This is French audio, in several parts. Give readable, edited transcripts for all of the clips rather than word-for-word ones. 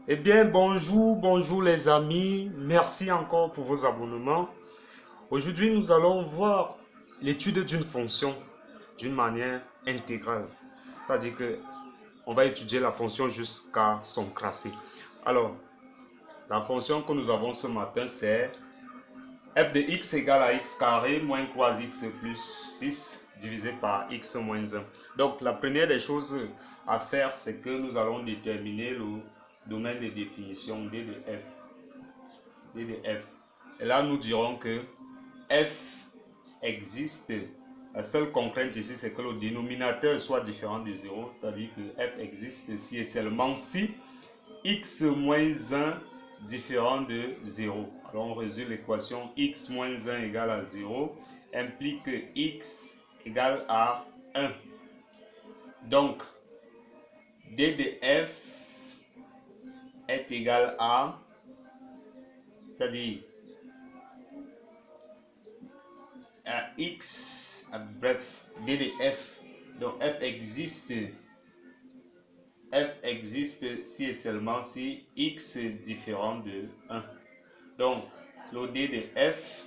Eh bien, bonjour les amis. Merci encore pour vos abonnements. Aujourd'hui, nous allons voir l'étude d'une fonction d'une manière intégrale. C'est-à-dire que on va étudier la fonction jusqu'à son tracé. Alors, la fonction que nous avons ce matin, c'est f de x égale à x carré moins 3x plus 6 divisé par x moins 1. Donc, la première des choses à faire, c'est que nous allons déterminer le domaine de définition d de f. D de f. Et là, nous dirons que f existe. La seule contrainte ici, c'est que le dénominateur soit différent de 0. C'est-à-dire que f existe si et seulement si x moins 1 différent de 0. Alors on résume l'équation x moins 1 égale à 0 implique que x égale à 1. Donc, d de f est égal à, c'est-à-dire à x, bref, d de f. Donc f existe si et seulement si x est différent de 1. Donc, le d de f,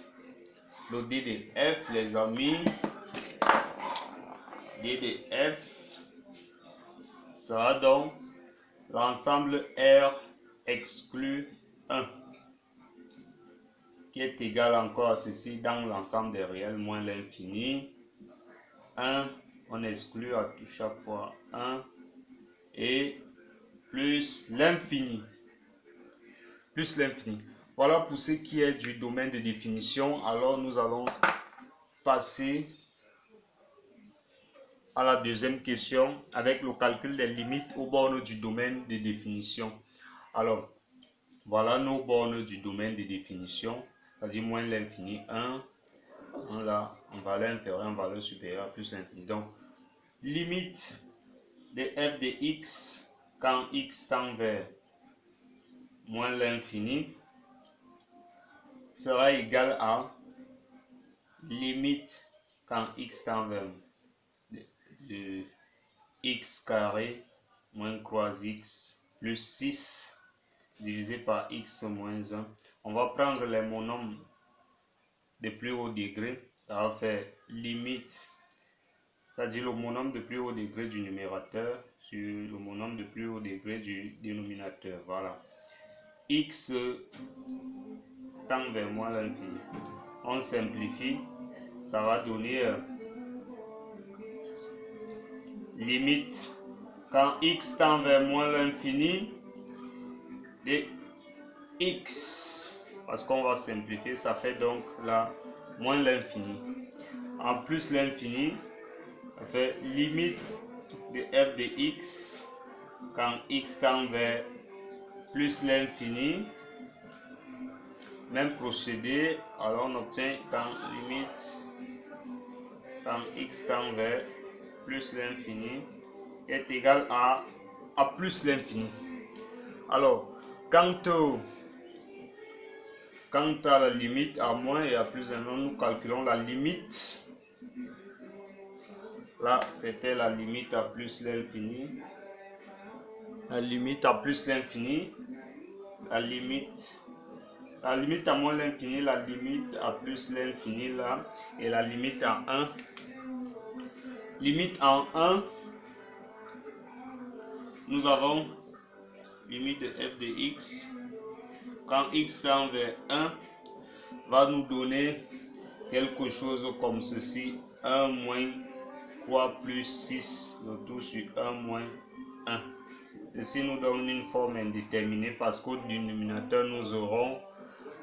les amis, d de f sera donc l'ensemble R exclu 1, qui est égal encore à ceci dans l'ensemble des réels moins l'infini. 1, on exclut à tout chaque fois 1, et plus l'infini. Plus l'infini. Voilà pour ce qui est du domaine de définition. Alors nous allons passer à la deuxième question avec le calcul des limites aux bornes du domaine de définition. Alors, voilà nos bornes du domaine de définition, c'est-à-dire moins l'infini 1, là, en valeur inférieure, en valeur supérieure, plus l'infini. Donc, limite de f de x quand x tend vers moins l'infini sera égal à limite quand x tend vers de x carré moins 3x plus 6 divisé par x moins 1. On va prendre les monomes de plus haut degré. Ça va faire limite, c'est-à-dire le monome de plus haut degré du numérateur sur le monome de plus haut degré du dénominateur. Voilà. X tend vers moins l'infini. On simplifie. Ça va donner limite quand x tend vers moins l'infini de x, parce qu'on va simplifier, ça fait donc là moins l'infini en plus l'infini, ça fait limite de f de x quand x tend vers plus l'infini, même procédé. Alors on obtient quand limite quand x tend vers plus l'infini est égal à plus l'infini. Alors quant à la limite à moins et à plus l'infini, nous calculons la limite. Là c'était la limite à plus l'infini, la limite à plus l'infini, la limite à moins l'infini, la limite à plus l'infini là, et la limite à 1. Limite en 1, nous avons limite de f de x quand x tend vers 1 va nous donner quelque chose comme ceci, 1 moins 3 plus 6, le tout sur 1 moins 1. Ceci nous donne une forme indéterminée parce qu'au dénominateur nous aurons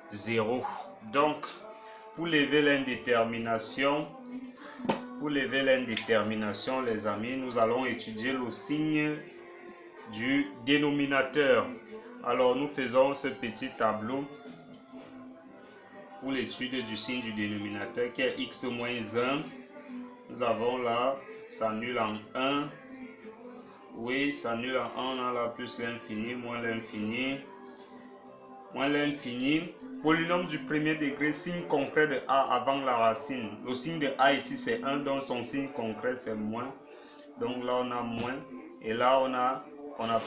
0. Donc, pour lever l'indétermination, les amis, nous allons étudier le signe du dénominateur. Alors, nous faisons ce petit tableau pour l'étude du signe du dénominateur qui est x moins 1. Nous avons là, ça annule en 1. Oui, ça annule en 1, on a là plus l'infini, moins l'infini. Moins l'infini. Polynôme du premier degré, signe concret de a avant la racine. Le signe de a ici c'est 1, donc son signe concret c'est moins. Donc là on a moins et là on a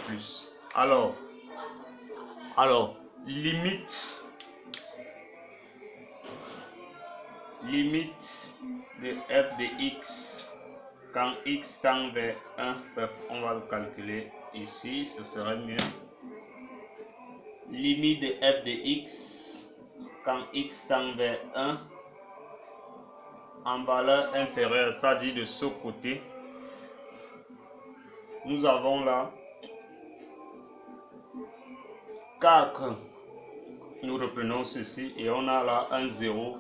plus. Alors, Alors, limite de f de x quand x tend vers 1, bref, on va le calculer ici, ce serait mieux. Limite de f de x quand x tend vers 1 en valeur inférieure, c'est-à-dire de ce côté. Nous avons là 4. Nous reprenons ceci et on a là un 0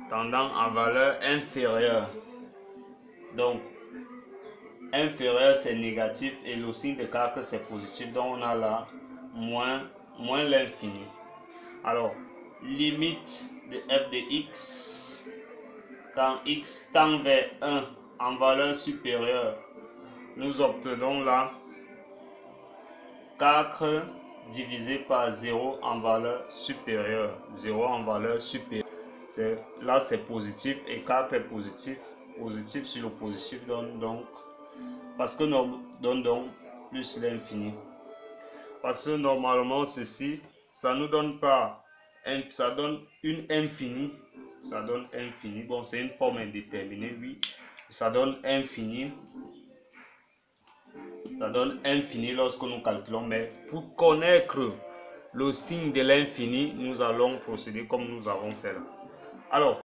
tendant en valeur inférieure. Donc, inférieur c'est négatif et le signe de 4 c'est positif. Donc, on a là moins l'infini. Alors, limite de f de x quand x tend vers 1 en valeur supérieure, nous obtenons là 4 divisé par 0 en valeur supérieure. 0 en valeur supérieure. Là c'est positif et 4 est positif. Positif sur le positif donne donc, parce que nous donne donc plus l'infini. Parce que normalement ceci, ça nous donne pas, ça donne une infinie. Ça donne infini. Bon, c'est une forme indéterminée, oui. Ça donne infini. Ça donne infini lorsque nous calculons, mais pour connaître le signe de l'infini, nous allons procéder comme nous avons fait là. Alors,